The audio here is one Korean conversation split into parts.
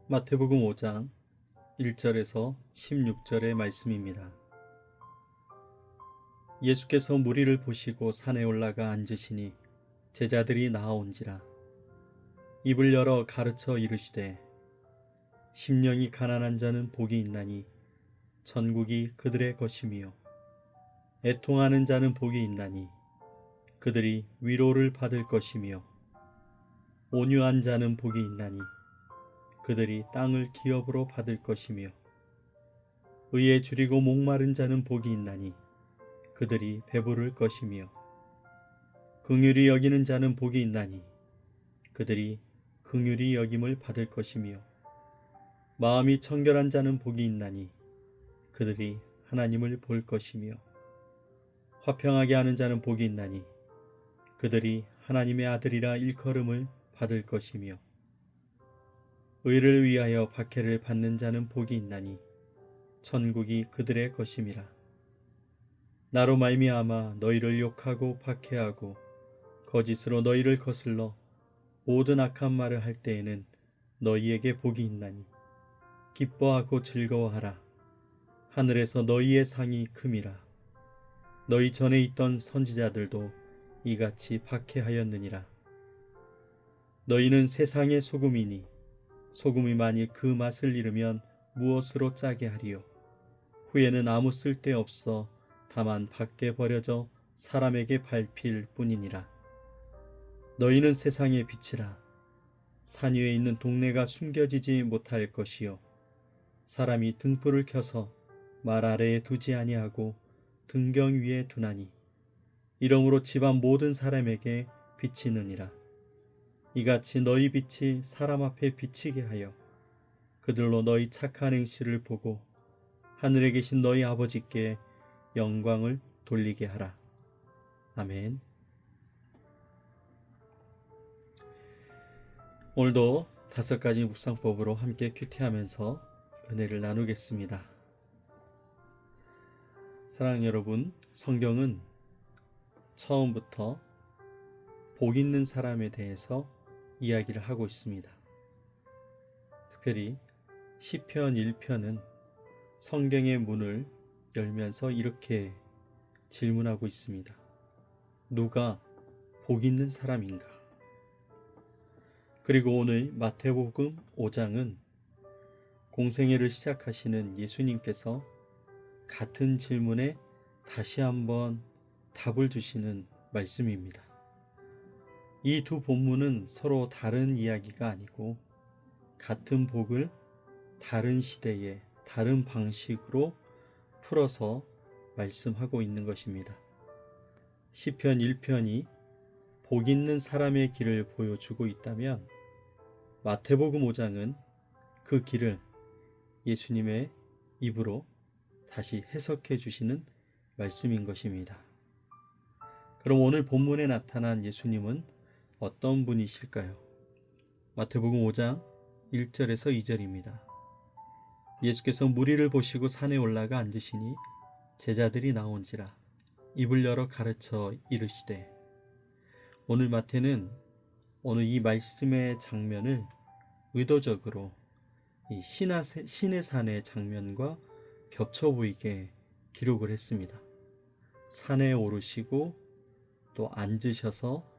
마태복음 5장 1절에서 16절의 말씀입니다. 예수께서 무리를 보시고 산에 올라가 앉으시니 제자들이 나아온지라. 입을 열어 가르쳐 이르시되 심령이 가난한 자는 복이 있나니 천국이 그들의 것이며 애통하는 자는 복이 있나니 그들이 위로를 받을 것이며 온유한 자는 복이 있나니 그들이 땅을 기업으로 받을 것이며 의에 줄이고 목마른 자는 복이 있나니 그들이 배부를 것이며 긍휼히 여기는 자는 복이 있나니 그들이 긍휼히 여김을 받을 것이며 마음이 청결한 자는 복이 있나니 그들이 하나님을 볼 것이며 화평하게 하는 자는 복이 있나니 그들이 하나님의 아들이라 일컬음을 받을 것이며 의를 위하여 박해를 받는 자는 복이 있나니 천국이 그들의 것임이라. 나로 말미암아 너희를 욕하고 박해하고 거짓으로 너희를 거슬러 모든 악한 말을 할 때에는 너희에게 복이 있나니 기뻐하고 즐거워하라. 하늘에서 너희의 상이 큼이라. 너희 전에 있던 선지자들도 이같이 박해하였느니라. 너희는 세상의 소금이니 소금이 만일 그 맛을 잃으면 무엇으로 짜게 하리요. 후에는 아무 쓸데 없어 다만 밖에 버려져 사람에게 밟힐 뿐이니라. 너희는 세상의 빛이라. 산 위에 있는 동네가 숨겨지지 못할 것이요 사람이 등불을 켜서 말 아래에 두지 아니하고 등경 위에 두나니 이러므로 집안 모든 사람에게 비치느니라. 이같이 너희 빛이 사람 앞에 비치게 하여 그들로 너희 착한 행실을 보고 하늘에 계신 너희 아버지께 영광을 돌리게 하라. 아멘. 오늘도 5가지 묵상법으로 함께 큐티하면서 은혜를 나누겠습니다. 사랑하는 여러분, 성경은 처음부터 복 있는 사람에 대해서 이야기를 하고 있습니다. 특별히 시편 1편은 성경의 문을 열면서 이렇게 질문하고 있습니다. 누가 복 있는 사람인가? 그리고 오늘 마태복음 5장은 공생애를 시작하시는 예수님께서 같은 질문에 다시 한번 답을 주시는 말씀입니다. 이 두 본문은 서로 다른 이야기가 아니고 같은 복을 다른 시대에 다른 방식으로 풀어서 말씀하고 있는 것입니다. 시편 1편이 복 있는 사람의 길을 보여주고 있다면 마태복음 5장은 그 길을 예수님의 입으로 다시 해석해 주시는 말씀인 것입니다. 그럼 오늘 본문에 나타난 예수님은 어떤 분이실까요? 마태복음 5장 1절에서 2절입니다. 예수께서 무리를 보시고 산에 올라가 앉으시니 제자들이 나온지라. 입을 열어 가르쳐 이르시되. 오늘 마태는 오늘 이 말씀의 장면을 의도적으로 이 신의 산의 장면과 겹쳐 보이게 기록을 했습니다. 산에 오르시고 또 앉으셔서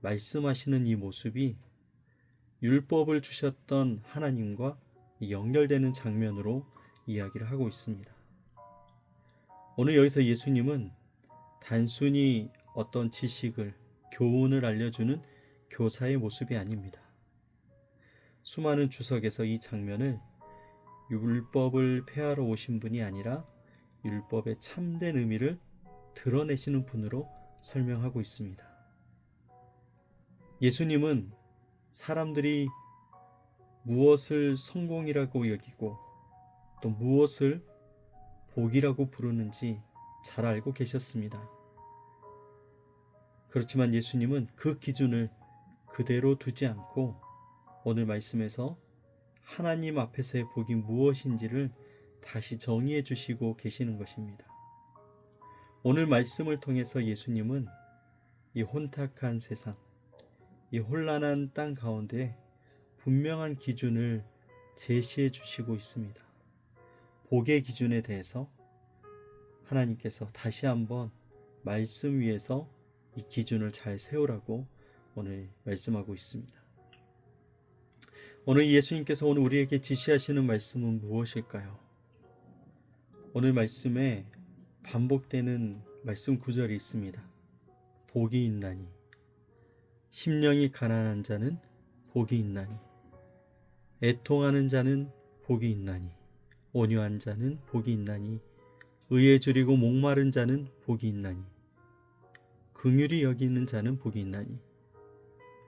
말씀하시는 이 모습이 율법을 주셨던 하나님과 연결되는 장면으로 이야기를 하고 있습니다. 오늘 여기서 예수님은 단순히 어떤 지식을, 교훈을 알려주는 교사의 모습이 아닙니다. 수많은 주석에서 이 장면을 율법을 폐하러 오신 분이 아니라 율법의 참된 의미를 드러내시는 분으로 설명하고 있습니다. 예수님은 사람들이 무엇을 성공이라고 여기고 또 무엇을 복이라고 부르는지 잘 알고 계셨습니다. 그렇지만 예수님은 그 기준을 그대로 두지 않고 오늘 말씀에서 하나님 앞에서의 복이 무엇인지를 다시 정의해 주시고 계시는 것입니다. 오늘 말씀을 통해서 예수님은 이 혼탁한 세상, 이 혼란한 땅 가운데 분명한 기준을 제시해 주시고 있습니다. 복의 기준에 대해서 하나님께서 다시 한번 말씀 위에서 이 기준을 잘 세우라고 오늘 말씀하고 있습니다. 오늘 예수님께서 오늘 우리에게 지시하시는 말씀은 무엇일까요? 오늘 말씀에 반복되는 말씀 구절이 있습니다. 복이 있나니, 심령이 가난한 자는 복이 있나니, 애통하는 자는 복이 있나니, 온유한 자는 복이 있나니, 의에 줄이고 목마른 자는 복이 있나니, 긍휼히 여기는 자는 복이 있나니,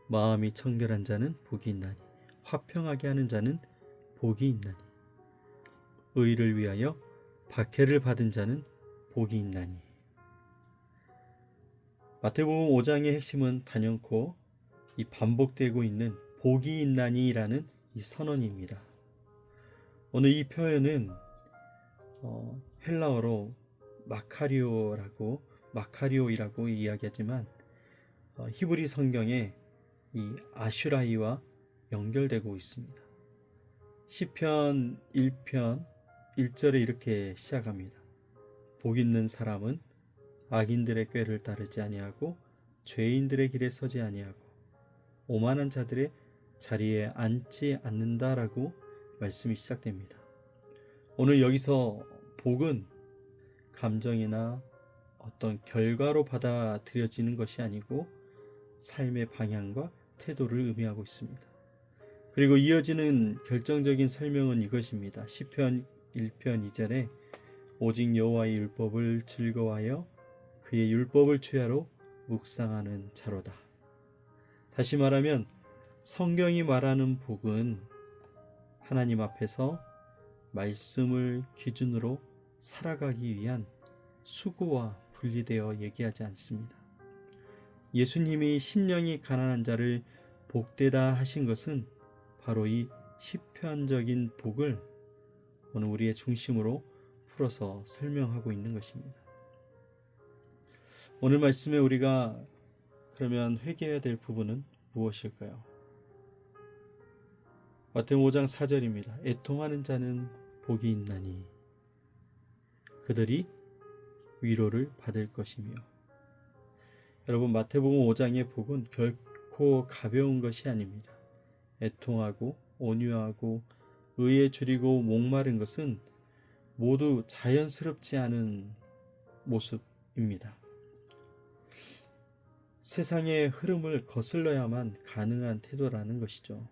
마음이 청결한 자는 복이 있나니, 화평하게 하는 자는 복이 있나니, 의를 위하여 박해를 받은 자는 복이 있나니. 마태복음 5장의 핵심은 단연코 이 반복되고 있는 복이 있나니라는 이 선언입니다. 오늘 이 표현은 헬라어로 마카리오이라고 이야기하지만 히브리 성경에 이 아슈라이와 연결되고 있습니다. 시편 1편 1절에 이렇게 시작합니다. 복 있는 사람은 악인들의 꾀를 따르지 아니하고 죄인들의 길에 서지 아니하고 오만한 자들의 자리에 앉지 않는다라고 말씀이 시작됩니다. 오늘 여기서 복은 감정이나 어떤 결과로 받아들여지는 것이 아니고 삶의 방향과 태도를 의미하고 있습니다. 그리고 이어지는 결정적인 설명은 이것입니다. 시편 1편 2절에 오직 여호와의 율법을 즐거워하여 그의 율법을 주야로 묵상하는 자로다. 다시 말하면 성경이 말하는 복은 하나님 앞에서 말씀을 기준으로 살아가기 위한 수고와 분리되어 얘기하지 않습니다. 예수님이 심령이 가난한 자를 복되다 하신 것은 바로 이 시편적인 복을 오늘 우리의 중심으로 풀어서 설명하고 있는 것입니다. 오늘 말씀에 우리가 그러면 회개해야 될 부분은 무엇일까요? 마태복음 5장 4절입니다. 애통하는 자는 복이 있나니 그들이 위로를 받을 것이며. 여러분, 마태복음 5장의 복은 결코 가벼운 것이 아닙니다. 애통하고 온유하고 의에 줄이고 목마른 것은 모두 자연스럽지 않은 모습입니다. 세상의 흐름을 거슬러야만 가능한 태도라는 것이죠.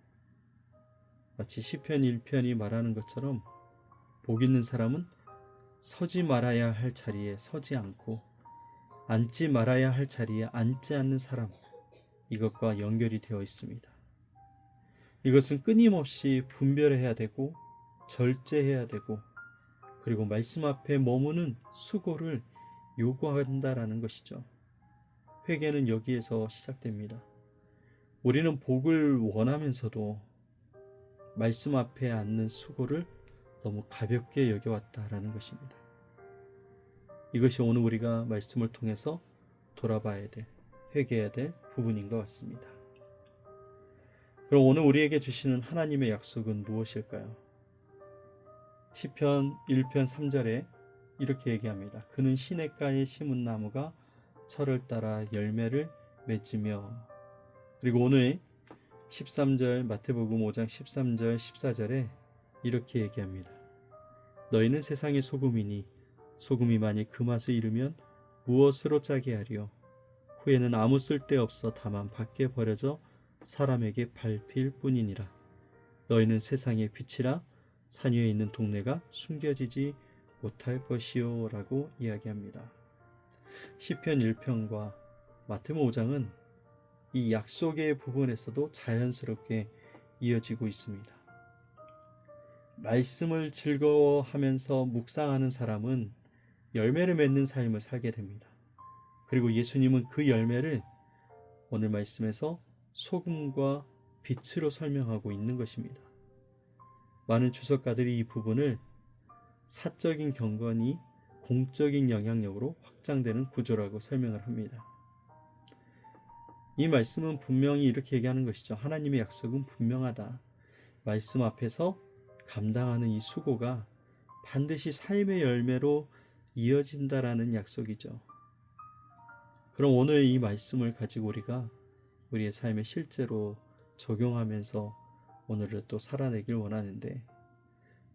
마치 시편 1편이 말하는 것처럼 복 있는 사람은 서지 말아야 할 자리에 서지 않고 앉지 말아야 할 자리에 앉지 않는 사람, 이것과 연결이 되어 있습니다. 이것은 끊임없이 분별해야 되고 절제해야 되고 그리고 말씀 앞에 머무는 수고를 요구한다라는 것이죠. 회개는 여기에서 시작됩니다. 우리는 복을 원하면서도 말씀 앞에 앉는 수고를 너무 가볍게 여겨왔다라는 것입니다. 이것이 오늘 우리가 말씀을 통해서 돌아봐야 될, 회개해야 될 부분인 것 같습니다. 그럼 오늘 우리에게 주시는 하나님의 약속은 무엇일까요? 시편 1편 3절에 이렇게 얘기합니다. 그는 시냇가에 심은 나무가 철을 따라 열매를 맺으며. 그리고 오늘 13절 마태복음 5장 13절 14절에 이렇게 얘기합니다. 너희는 세상의 소금이니 소금이 만일 그 맛을 잃으면 무엇으로 짜게 하리요? 후에는 아무 쓸데없어 다만 밖에 버려져 사람에게 밟힐 뿐이니라. 너희는 세상의 빛이라 산 위에 있는 동네가 숨겨지지 못할 것이요 라고 이야기합니다. 시편 1편과 마태복음 5장은 이 약속의 부분에서도 자연스럽게 이어지고 있습니다. 말씀을 즐거워하면서 묵상하는 사람은 열매를 맺는 삶을 살게 됩니다. 그리고 예수님은 그 열매를 오늘 말씀에서 소금과 빛으로 설명하고 있는 것입니다. 많은 주석가들이 이 부분을 사적인 경건이 공적인 영향력으로 확장되는 구조라고 설명을 합니다. 이 말씀은 분명히 이렇게 얘기하는 것이죠. 하나님의 약속은 분명하다. 말씀 앞에서 감당하는 이 수고가 반드시 삶의 열매로 이어진다라는 약속이죠. 그럼 오늘 이 말씀을 가지고 우리가 우리의 삶에 실제로 적용하면서 오늘을 또 살아내길 원하는데,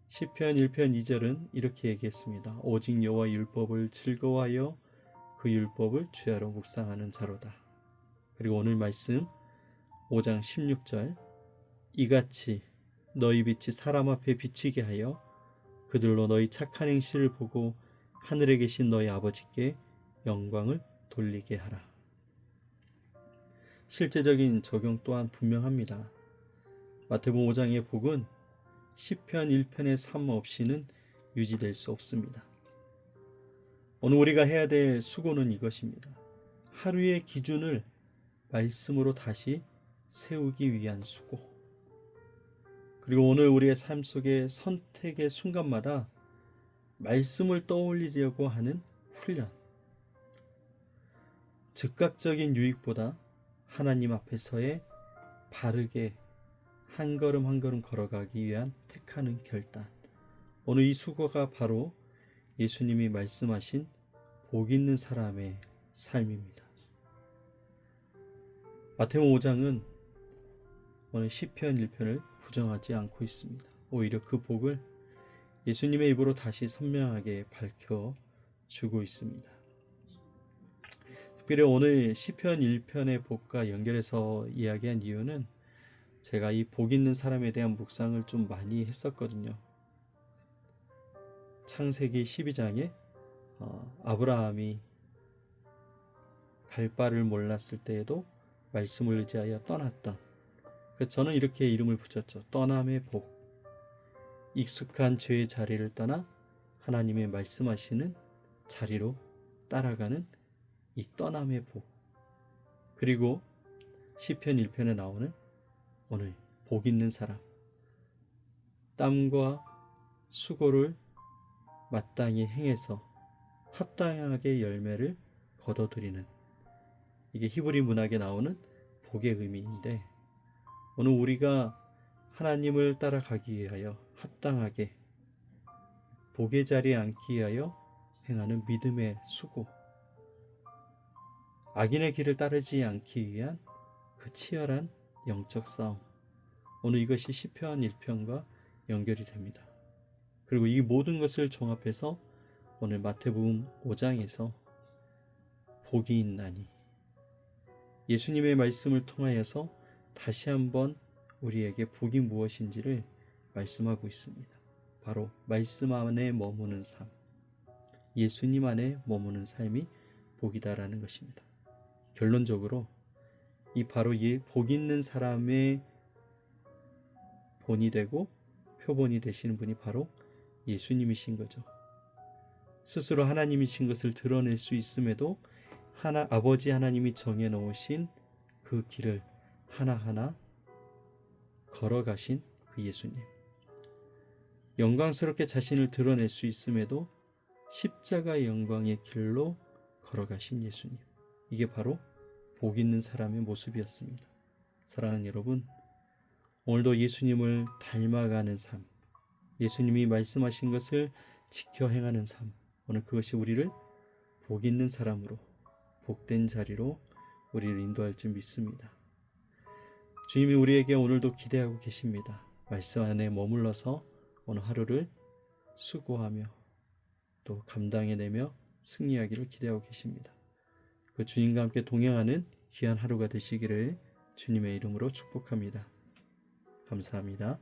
시편 1편 2절은 이렇게 얘기했습니다. 오직 여호와 율법을 즐거워하여 그 율법을 주야로 묵상하는 자로다. 그리고 오늘 말씀 5장 16절, 이같이 너희 빛이 사람 앞에 비치게 하여 그들로 너희 착한 행실을 보고 하늘에 계신 너희 아버지께 영광을 돌리게 하라. 실제적인 적용 또한 분명합니다. 마태복음 5장의 복은 시편 1편의 삶 없이는 유지될 수 없습니다. 오늘 우리가 해야 될 수고는 이것입니다. 하루의 기준을 말씀으로 다시 세우기 위한 수고. 그리고 오늘 우리의 삶 속의 선택의 순간마다 말씀을 떠올리려고 하는 훈련. 즉각적인 유익보다 하나님 앞에서의 바르게 한 걸음 한 걸음 걸어가기 위한 택하는 결단. 오늘 이 수고가 바로 예수님이 말씀하신 복 있는 사람의 삶입니다. 마태복음 5장은 오늘 시편 1편을 부정하지 않고 있습니다. 오히려 그 복을 예수님의 입으로 다시 선명하게 밝혀주고 있습니다. 특별히 오늘 시편 1편의 복과 연결해서 이야기한 이유는 제가 이 복 있는 사람에 대한 묵상을 좀 많이 했었거든요. 창세기 12장에 아브라함이 갈 바를 몰랐을 때에도 말씀을 의지하여 떠났던, 그래서 저는 이렇게 이름을 붙였죠. 떠남의 복. 익숙한 죄의 자리를 떠나 하나님의 말씀하시는 자리로 따라가는 이 떠남의 복. 그리고 시편 1편에 나오는 오늘 복 있는 사람, 땀과 수고를 마땅히 행해서 합당하게 열매를 거둬들이는, 이게 히브리 문학에 나오는 복의 의미인데, 오늘 우리가 하나님을 따라가기 위하여 합당하게 복의 자리에 앉기 위하여 행하는 믿음의 수고, 악인의 길을 따르지 않기 위한 그 치열한 영적 싸움, 오늘 이것이 시편 1편과 연결이 됩니다. 그리고 이 모든 것을 종합해서 오늘 마태복음 5장에서 복이 있나니, 예수님의 말씀을 통하여서 다시 한번 우리에게 복이 무엇인지를 말씀하고 있습니다. 바로 말씀 안에 머무는 삶, 예수님 안에 머무는 삶이 복이다라는 것입니다. 결론적으로 이 바로 이 복 있는 사람의 본이 되고 표본이 되시는 분이 바로 예수님이신 거죠. 스스로 하나님이신 것을 드러낼 수 있음에도 아버지 하나님이 정해놓으신 그 길을 하나하나 걸어가신 그 예수님, 영광스럽게 자신을 드러낼 수 있음에도 십자가의 영광의 길로 걸어가신 예수님, 이게 바로 복 있는 사람의 모습이었습니다. 사랑하는 여러분, 오늘도 예수님을 닮아가는 삶, 예수님이 말씀하신 것을 지켜 행하는 삶, 오늘 그것이 우리를 복 있는 사람으로, 복된 자리로 우리를 인도할 줄 믿습니다. 주님이 우리에게 오늘도 기대하고 계십니다. 말씀 안에 머물러서 오늘 하루를 수고하며 또 감당해내며 승리하기를 기대하고 계십니다. 그 주님과 함께 동행하는 귀한 하루가 되시기를 주님의 이름으로 축복합니다. 감사합니다.